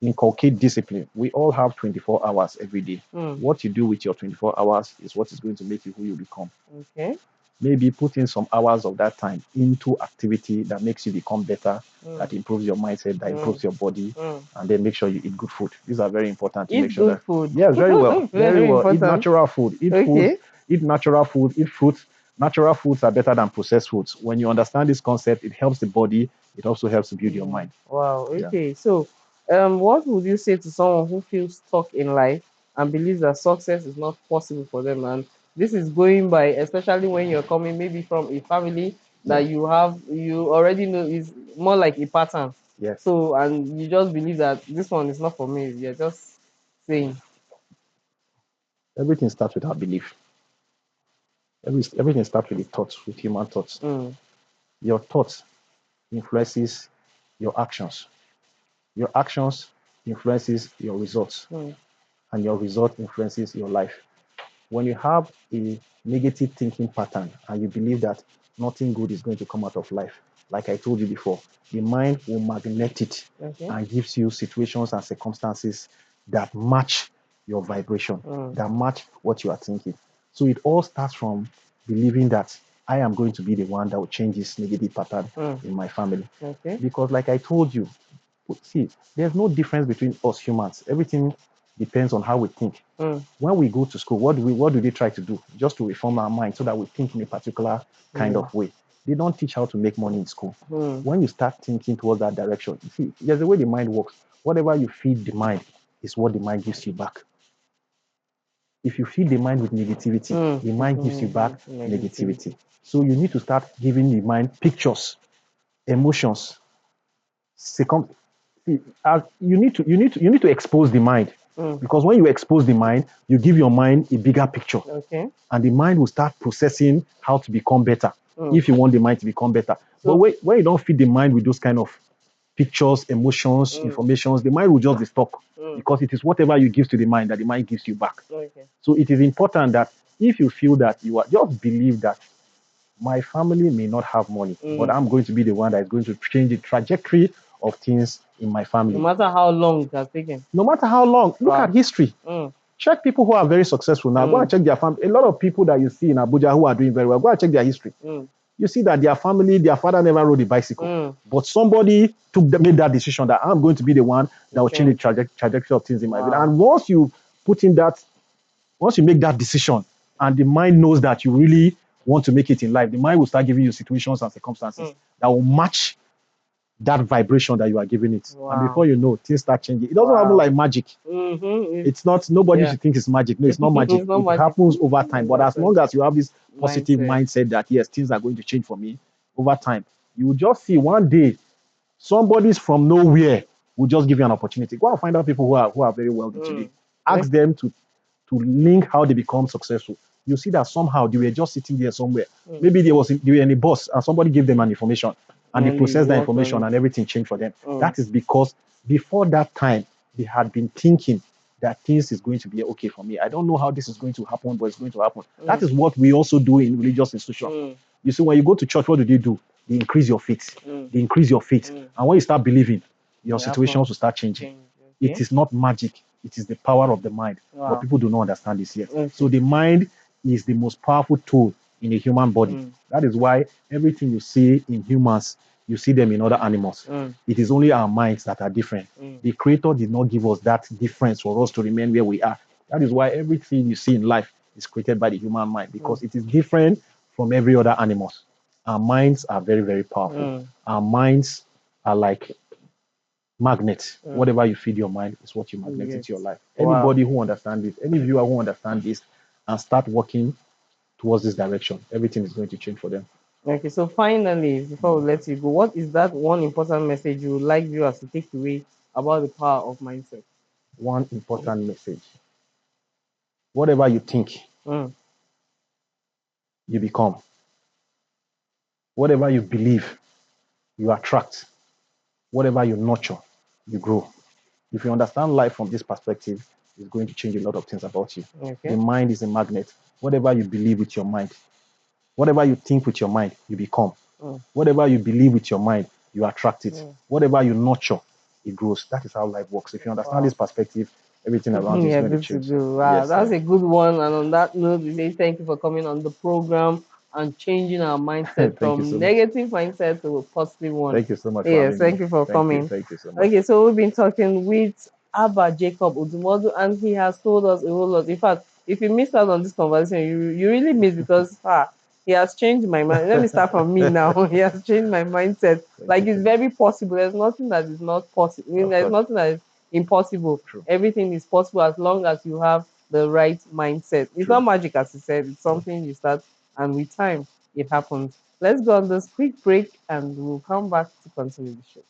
inculcate discipline. We all have 24 hours every day. What you do with your 24 hours is what is going to make you who you become. Okay. Maybe put in some hours of that time into activity that makes you become better, that improves your mindset, that improves your body, and then make sure you eat good food. These are very important to Eat make sure good that food. yes, very well, very well. Eat important. natural food. Eat Okay. eat natural food, eat fruits. Natural foods are better than processed foods. When you understand this concept, it helps the body, it also helps to build your mind. Wow. Yeah. Okay. So, what would you say to someone who feels stuck in life and believes that success is not possible for them? And this is going by, especially when you're coming maybe from a family that you already know is more like a pattern. Yes. So, and you just believe that this one is not for me. You're just saying. Everything starts with our belief. Everything starts with the thoughts, with human thoughts. Your thoughts influences your actions. Your actions influences your results, and your result influences your life. When you have a negative thinking pattern and you believe that nothing good is going to come out of life, like I told you before, the mind will magnet it and gives you situations and circumstances that match your vibration, that match what you are thinking. So it all starts from believing that I am going to be the one that will change this negative pattern in my family. Okay. Because like I told you, see, there's no difference between us humans. Everything depends on how we think. When we go to school, what do they try to do? Just to reform our mind so that we think in a particular kind of way. They don't teach how to make money in school. When you start thinking towards that direction, you see, there's a way the mind works. Whatever you feed the mind is what the mind gives you back. If you feed the mind with negativity, the mind gives you back negativity. So you need to start giving the mind pictures, emotions, you need to expose the mind, because when you expose the mind, you give your mind a bigger picture, Okay. and the mind will start processing how to become better. If you want the mind to become better, but when you don't feed the mind with those kind of pictures, emotions, informations, the mind will just be stuck, because it is whatever you give to the mind that the mind gives you back. Okay. So it is important that if you feel that you are, just believe that my family may not have money, but I'm going to be the one that is going to change the trajectory of things in my family. No matter how long it has taken. No matter how long, look at history. Check people who are very successful now. Go and check their family. A lot of people that you see in Abuja who are doing very well, go and check their history. You see that their family, their father never rode a bicycle, but somebody made that decision that I'm going to be the one that will change the trajectory of things in my life. And once you make that decision, and the mind knows that you really want to make it in life, the mind will start giving you situations and circumstances that will match that vibration that you are giving it. And before you know, things start changing. It doesn't happen like magic. It's not, nobody should think it's magic. No, it's not magic. It's not it magic. happens over time. But as long as you have this positive mindset that, yes, things are going to change for me over time, you will just see one day somebody's from nowhere will just give you an opportunity. Go and find out people who are very wealthy today. Ask them to link how they become successful. You see that somehow they were just sitting there somewhere. Maybe they were in a bus and somebody gave them an information, and they processed that information and everything changed for them. That is because before that time, they had been thinking that things is going to be okay for me. I don't know how this is going to happen, but it's going to happen. That is what we also do in religious institutions. You see, when you go to church, what do? They increase your faith. They increase your faith. And when you start believing, your situations will start changing. It is not magic. It is the power of the mind. But people do not understand this yet. So the mind is the most powerful tool in a human body. That is why everything you see in humans, you see them in other animals. It is only our minds that are different. The Creator did not give us that difference for us to remain where we are. That is why everything you see in life is created by the human mind, because it is different from every other animals. Our minds are very, very powerful. Our minds are like magnets. Whatever you feed your mind is what you magnet into your life. Anybody who understands this, any viewer who understands this and start working towards this direction, everything is going to change for them. Okay, so finally, before we let you go, what is that one important message you would like viewers to take away about the power of mindset? One important message. Whatever you think, you become. Whatever you believe, you attract. Whatever you nurture, you grow. If you understand life from this perspective, it's going to change a lot of things about you. Okay. The mind is a magnet. Whatever you believe with your mind, whatever you think with your mind, you become. Whatever you believe with your mind, you attract it. Whatever you nurture, it grows. That is how life works. If you understand this perspective, everything around you is Yeah, going to good to change. go. Wow, Yes, that's a good one. And on that note, we say thank you for coming on the program and changing our mindset Thank you so from much. negative mindset to a positive one. Thank you so much for Yes, having thank me. you for coming. Thank you so much. Okay, so we've been talking with Abba Jacob Udumodu, and he has told us a whole lot. In fact, if you missed out on this conversation, you really missed because he has changed my mind. Let me start from me now. He has changed my mindset. Like it's very possible. There's nothing that is not possible. I mean, there's nothing that is impossible. Everything is possible as long as you have the right mindset. It's not magic, as you said. It's something you start, and with time, it happens. Let's go on this quick break, and we'll come back to continue the show.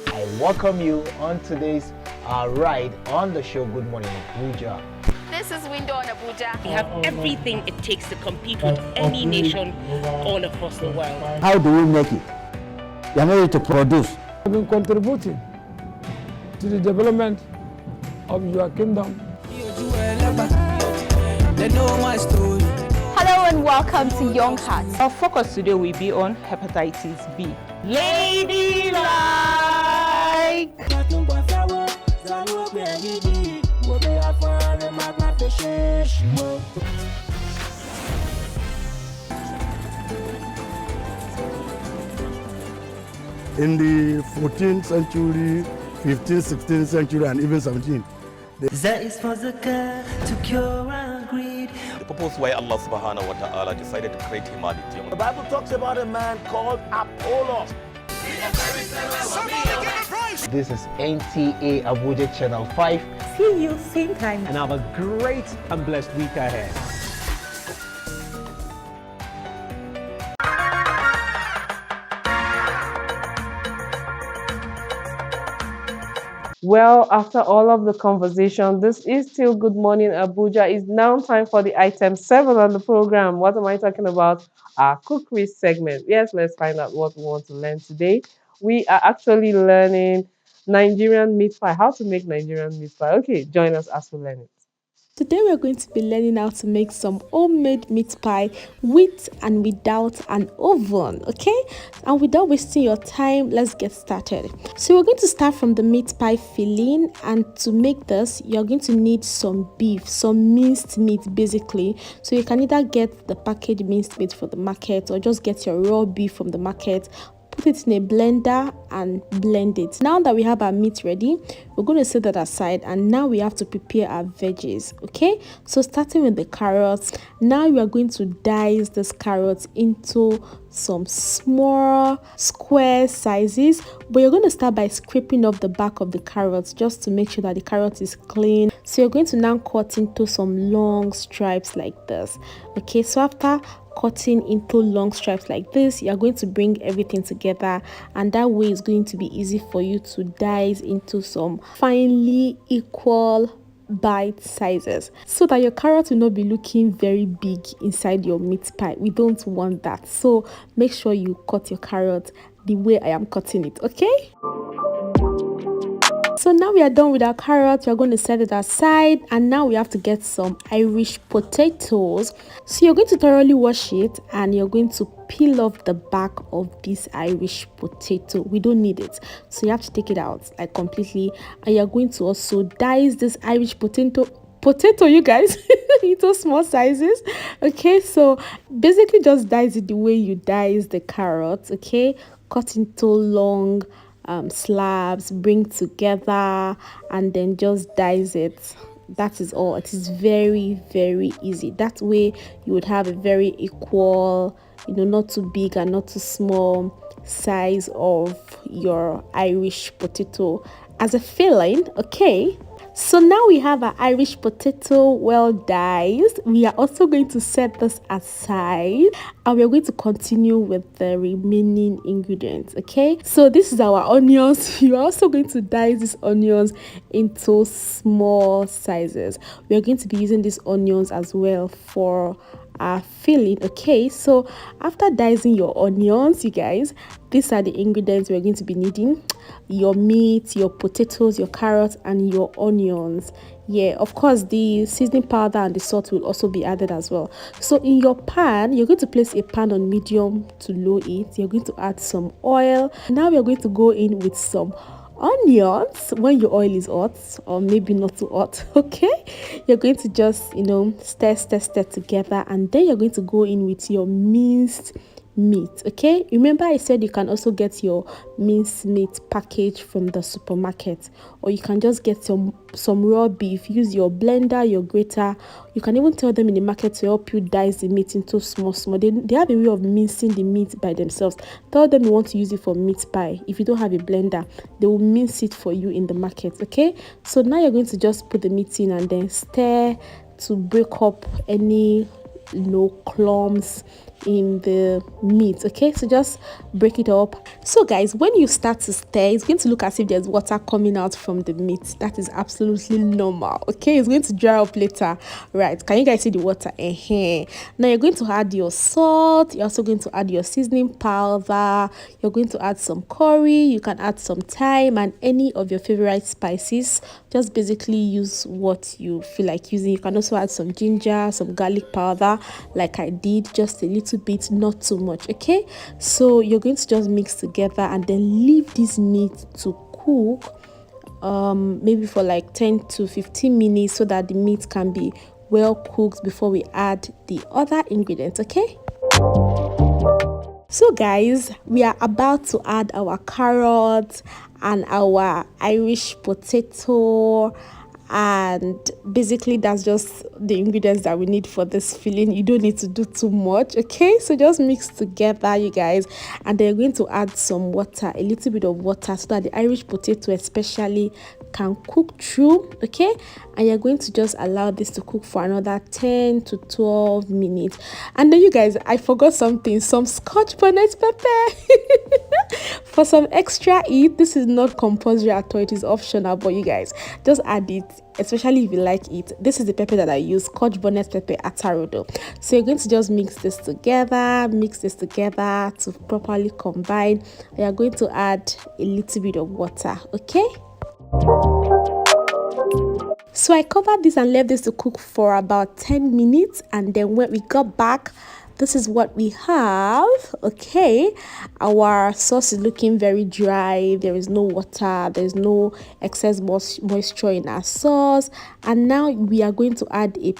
I welcome you on today's ride on the show Good Morning Abuja. This is Window on Abuja. We have everything it takes to compete with any nation all across the world. How do we make it? You are not ready to produce. I've been contributing to the development of your kingdom. Hello and welcome to Young Hearts. Our focus today will be on hepatitis B. Ladylike. In the 14th century, 15th, 16th century, and even 17th. That is for zakah to cure our greed. The purpose why Allah subhanahu wa ta'ala decided to create humanity. The Bible talks about a man called Apollos. This is NTA Abuja Channel 5. See you same time. And have a great and blessed week ahead. Well, after all of the conversation, this is still Good Morning Abuja. It's now time for the item 7 on the program. What am I talking about? Our cookery segment. Yes, let's find out what we want to learn today. We are actually learning Nigerian meat pie, how to make Nigerian meat pie. Okay, join us as we learn it. Today we're going to be learning how to make some homemade meat pie with and without an oven, okay? And without wasting your time, let's get started. So we're going to start from the meat pie filling, and to make this, you're going to need some beef, some minced meat basically. So you can either get the packaged minced meat from the market or just get your raw beef from the market. Put it in a blender and blend it. Now that we have our meat ready, we're going to set that aside, and now we have to prepare our veggies. Okay, so starting with the carrots, now we are going to dice this carrots into some small square sizes, but you're going to start by scraping off the back of the carrots just to make sure that the carrot is clean. So you're going to now cut into some long stripes like this. Okay, so after cutting into long stripes like this, you're going to bring everything together, and that way it's going to be easy for you to dice into some finely equal bite sizes, so that your carrot will not be looking very big inside your meat pie. We don't want that, so make sure you cut your carrot the way I am cutting it. Okay, so now we are done with our carrots. We're going to set it aside, and now we have to get some Irish potatoes. So you're going to thoroughly wash it, and you're going to peel off the back of this Irish potato. We don't need it, so you have to take it out like completely, and you're going to also dice this Irish potato, you guys, into small sizes. Okay, so basically just dice it the way you dice the carrots. Okay, cut into long slabs, bring together, and then just dice it. That is all. It is very, very easy. That way you would have a very equal, not too big and not too small size of your Irish potato as a filling. Okay, so now we have our Irish potato well diced. We are also going to set this aside, and we're going to continue with the remaining ingredients. Okay, so this is our onions. You're also going to dice these onions into small sizes. We're going to be using these onions as well for are feeling. Okay, so after dicing your onions, you guys, these are the ingredients we're going to be needing: your meat, your potatoes, your carrots, and your onions. Yeah, of course the seasoning powder and the salt will also be added as well. So in your pan, you're going to place a pan on medium to low heat. You're going to add some oil. Now we're going to go in with some onions when your oil is hot, or maybe not too hot. Okay, you're going to just stir together, and then you're going to go in with your minced meat. Okay, remember I said you can also get your minced meat package from the supermarket, or you can just get some raw beef. Use your blender, your grater. You can even tell them in the market to help you dice the meat into small. They have a way of mincing the meat by themselves. Tell them you want to use it for meat pie. If you don't have a blender, they will mince it for you in the market. Okay, so now you're going to just put the meat in and then stir to break up any clumps in the meat. Okay, so just break it up. So guys, when you start to stir, it's going to look as if there's water coming out from the meat. That is absolutely normal. Okay, it's going to dry up later, right? Can you guys see the water? Now you're going to add your salt. You're also going to add your seasoning powder. You're going to add some curry. You can add some thyme and any of your favorite spices. Just basically use what you feel like using. You can also add some ginger, some garlic powder, like I did, just a little bit, not too much. Okay, so you're going to just mix together and then leave this meat to cook maybe for like 10 to 15 minutes, so that the meat can be well cooked before we add the other ingredients. Okay, so guys, we are about to add our carrots and our Irish potato, and basically that's just the ingredients that we need for this filling. You don't need to do too much. Okay, so just mix together, you guys, and then you're going to add some water, a little bit of water, so that the Irish potato especially can cook through. Okay, and you're going to just allow this to cook for another 10 to 12 minutes. And then you guys, I forgot something, some scotch bonnet pepper for some extra heat. This is not compulsory at all, it is optional, but you guys just add it, especially if you like it. This is the pepper that I use, scotch bonnet pepper atarodo. So you're going to just mix this together to properly combine. You're going to add a little bit of water. Okay, so I covered this and left this to cook for about 10 minutes, and then when we got back, this is what we have. Okay, our sauce is looking very dry. There is no water, there's no excess moisture in our sauce, and now we are going to add a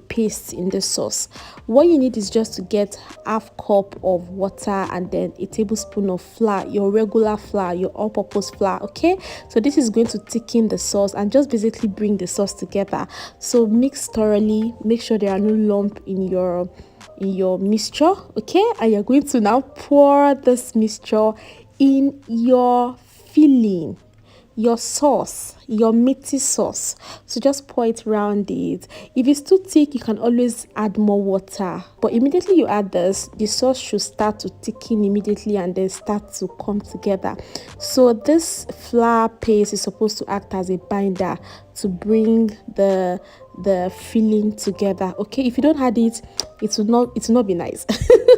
paste in the sauce. What you need is just to get half cup of water and then a tablespoon of flour, your regular flour, your all-purpose flour. Okay, so this is going to thicken the sauce and just basically bring the sauce together. So mix thoroughly, make sure there are no lumps in your mixture. Okay, and you're going to now pour this mixture in your filling, your sauce, your meaty sauce. So just pour it around it. If it's too thick, you can always add more water, but immediately you add this, the sauce should start to thicken immediately and then start to come together. So this flour paste is supposed to act as a binder to bring the filling together. Okay, if you don't add it, it will not be nice.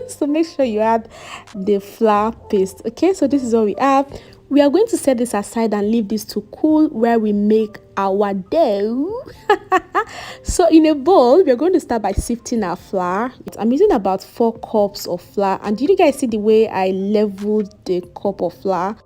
So make sure you add the flour paste. Okay, so this is what we have. We are going to set this aside and leave this to cool, where we make our dough. So in a bowl, we are going to start by sifting our flour. I'm using about 4 cups of flour, and did you guys see the way I leveled the cup of flour?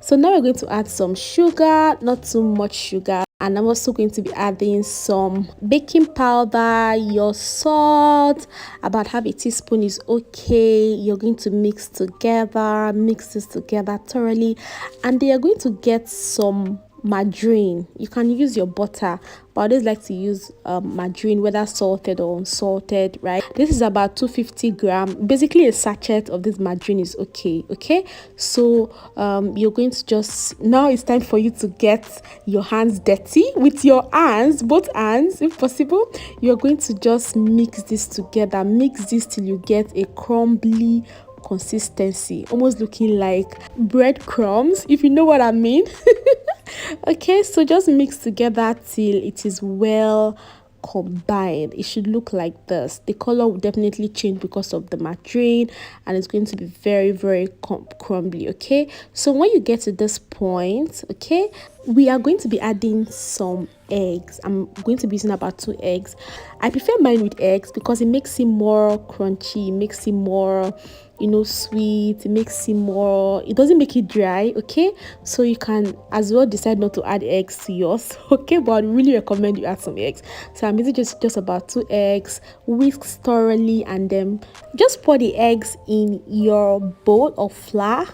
So now we're going to add some sugar, not too much sugar, and I'm also going to be adding some baking powder, your salt, about half a teaspoon is okay. You're going to mix this together thoroughly, and then you're going to get some margarine. You can use your butter, but I always like to use margarine, whether salted or unsalted, right? This is about 250 grams. Basically a sachet of this margarine is okay. So you're going to just, now it's time for you to get your hands dirty with your hands, both hands if possible. You're going to just mix this together, mix this till you get a crumbly consistency, almost looking like breadcrumbs, if you know what I mean. Okay, so just mix together till it is well combined. It should look like this. The color will definitely change because of the margarine, and it's going to be very, very crumbly. Okay, so when you get to this point, okay, we are going to be adding some eggs. I'm going to be using about 2 eggs. I prefer mine with eggs because it makes it more crunchy, it makes it more, you know, sweet, it makes it more, it doesn't make it dry. Okay, so you can as well decide not to add eggs to yours. Okay, but I really recommend you add some eggs. So I'm using just about 2 eggs, whisk thoroughly, and then just pour the eggs in your bowl of flour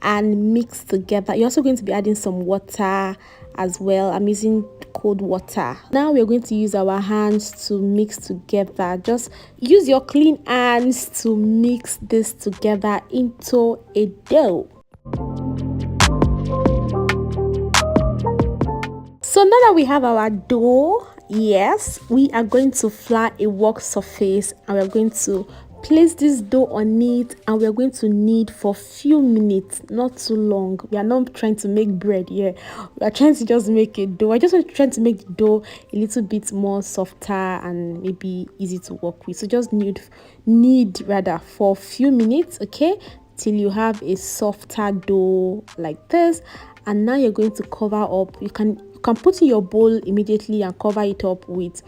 and mix together. You're also going to be adding some water as well. I'm using cold water. Now we're going to use our hands to mix together. Just use your clean hands to mix this together into a dough. So now that we have our dough, yes, we are going to flour a work surface, and we're going to place this dough on it, and we're going to knead for few minutes, not too long. We are not trying to make bread here. We are trying to just make a dough. I just want to try to make the dough a little bit more softer and maybe easy to work with. So just knead rather for a few minutes, okay, till you have a softer dough like this. And now you're going to cover up. You can put in your bowl immediately and cover it up with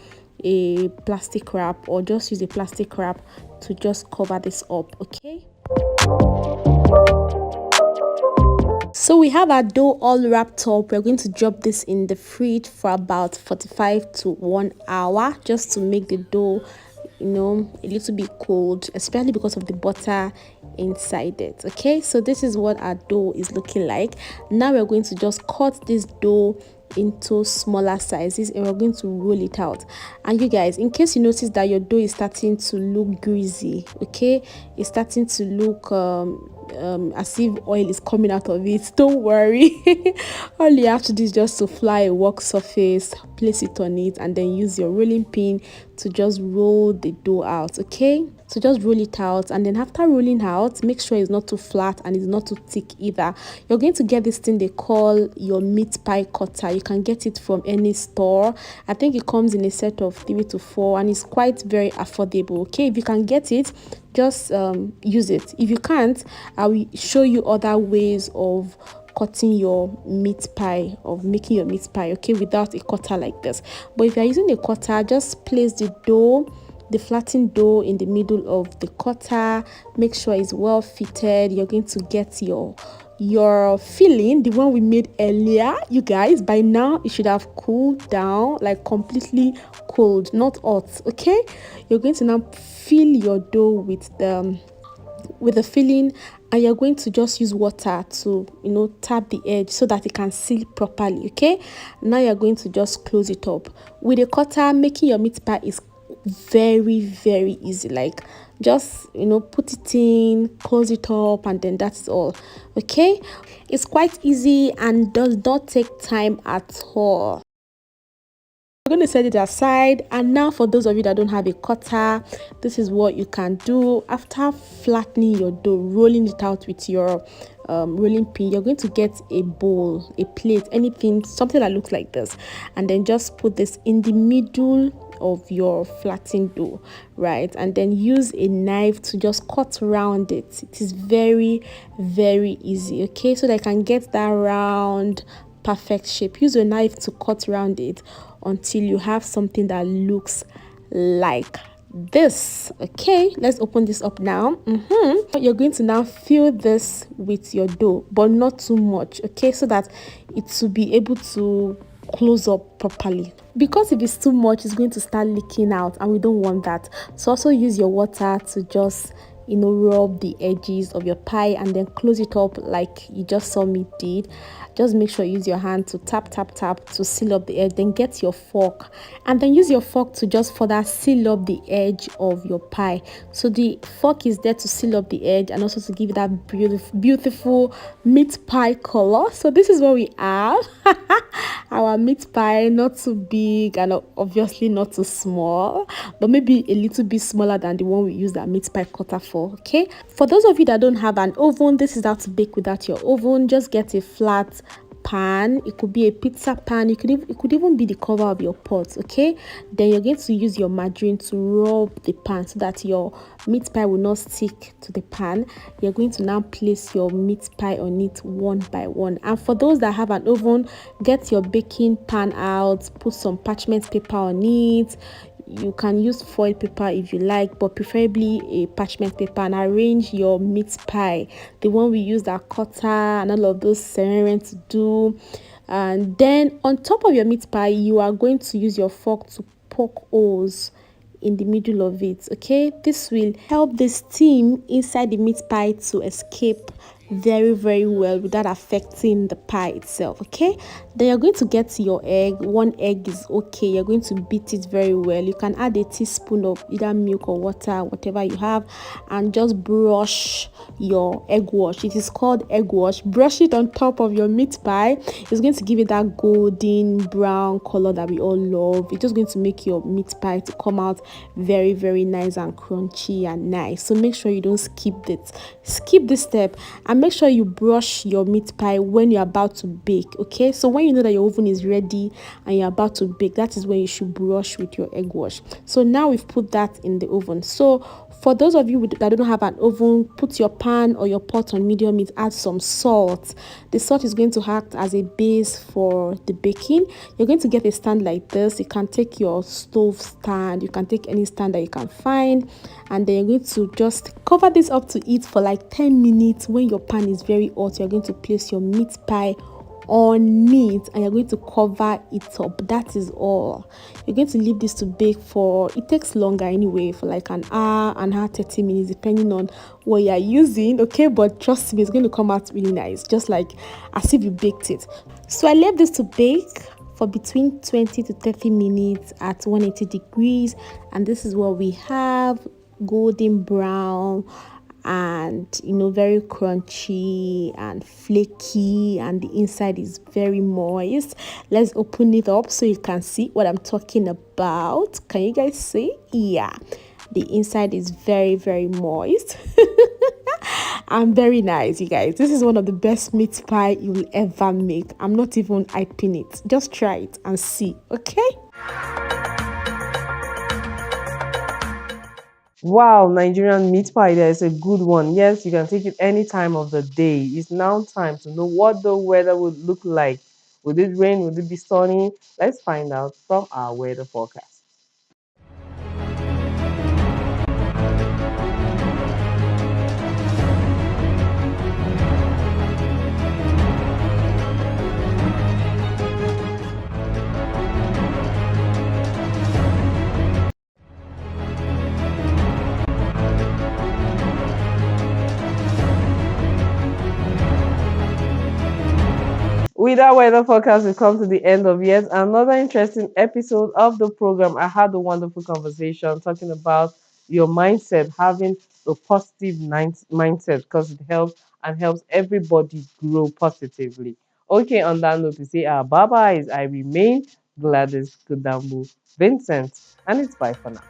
a plastic wrap, or just use a plastic wrap to just cover this up. Okay, so we have our dough all wrapped up. We're going to drop this in the fridge for about 45 to 1 hour, just to make the dough, you know, a little bit cold, especially because of the butter inside it. Okay, so this is what our dough is looking like. Now we're going to just cut this dough into smaller sizes, and we're going to roll it out. And you guys, in case you notice that your dough is starting to look greasy, okay, it's starting to look as if oil is coming out of it, don't worry. All you have to do is just to fly a work surface, place it on it, and then use your rolling pin to just roll the dough out. Okay, so just roll it out, and then after rolling out, make sure it's not too flat and it's not too thick either. You're going to get this thing they call your meat pie cutter. You can get it from any store. I think it comes in a set of 3 to 4, and it's quite very affordable. Okay, if you can get it, just use it. If you can't, I will show you other ways of cutting your meat pie, of making your meat pie, okay, without a cutter like this. But if you're using a cutter, just place the dough, the flattened dough, in the middle of the cutter. Make sure it's well fitted. You're going to get your filling, the one we made earlier. You guys, by now it should have cooled down, like completely cold, not hot. Okay, you're going to now fill your dough with the filling, and you're going to just use water to, you know, tap the edge so that it can seal properly. Okay, now you're going to just close it up with a cutter. Making your meat pie is very, very easy. Like, just, you know, put it in, close it up, and then that's all. Okay, it's quite easy and does not take time at all. We're going to set it aside. And now, for those of you that don't have a cutter, this is what you can do. After flattening your dough, rolling it out with your rolling pin, you're going to get a bowl, a plate, anything, something that looks like this, and then just put this in the middle of your flattened dough, right? And then use a knife to just cut around it. It is very, very easy. Okay, so that I can get that round perfect shape. Use a knife to cut around it until you have something that looks like this. Okay, let's open this up now. You're going to now fill this with your dough, but not too much, okay, so that it will be able to close up properly, because if it's too much, it's going to start leaking out, and we don't want that. So also use your water to just, you know, rub the edges of your pie, and then close it up like you just saw me did. Just make sure you use your hand to tap to seal up the edge. Then get your fork, and then use your fork to just further seal up the edge of your pie. So the fork is there to seal up the edge and also to give it that beautiful meat pie color. So this is what we have. Our meat pie, not too big and obviously not too small, but maybe a little bit smaller than the one we use that meat pie cutter for. Okay, for those of you that don't have an oven, this is how to bake without your oven. Just get a flat pan. It could be a pizza pan. It could even be the cover of your pot. Okay, then you're going to use your margarine to rub the pan so that your meat pie will not stick to the pan. You're going to now place your meat pie on it one by one. And for those that have an oven, get your baking pan out, put some parchment paper on it. You can use foil paper if you like, but preferably a parchment paper, and arrange your meat pie, the one we use that cutter and all of those ceremony to do. And then on top of your meat pie, you are going to use your fork to poke holes in the middle of it. Okay, this will help the steam inside the meat pie to escape very very well without affecting the pie itself. Okay, then you're going to get your egg. One egg is okay. You're going to beat it very well. You can add a teaspoon of either milk or water, whatever you have, and just brush your egg wash. It is called egg wash. Brush it on top of your meat pie. It's going to give it that golden brown color that we all love. It's just going to make your meat pie to come out very very nice and crunchy and nice. So make sure you don't skip this step, and make sure you brush your meat pie when you're about to bake. Okay, so when you know that your oven is ready and you're about to bake, that is when you should brush with your egg wash. So now we've put that in the oven. So for those of you that don't have an oven, put your pan or your pot on medium heat, add some salt. The salt is going to act as a base for the baking. You're going to get a stand like this. You can take your stove stand, you can take any stand that you can find, and then you're going to just cover this up to eat for like 10 minutes. When your pan is very hot, you're going to place your meat pie on it and you're going to cover it up. That is all. You're going to leave this to bake for, it takes longer anyway, for like an hour, 30 minutes, depending on what you're using. Okay, but trust me, it's going to come out really nice, just like as if you baked it. So I left this to bake for between 20 to 30 minutes at 180 degrees, and this is what we have: golden brown and very crunchy and flaky, and the inside is very moist. Let's open it up so you can see what I'm talking about. Can you guys see? Yeah, the inside is very very moist and very nice. You guys, this is one of the best meat pie you will ever make. I'm not even hyping it, just try it and see. Okay. Wow, Nigerian meat pie there is a good one. Yes, you can take it any time of the day. It's now time to know what the weather would look like. Would it rain? Would it be sunny? Let's find out from our weather forecast. With our weather forecast, we come to the end of yet another interesting episode of the program. I had a wonderful conversation talking about your mindset, having a positive mindset, because it helps and helps everybody grow positively. Okay, on that note, we say our bye byes. I remain Gladys Kudambu Vincent, and it's bye for now.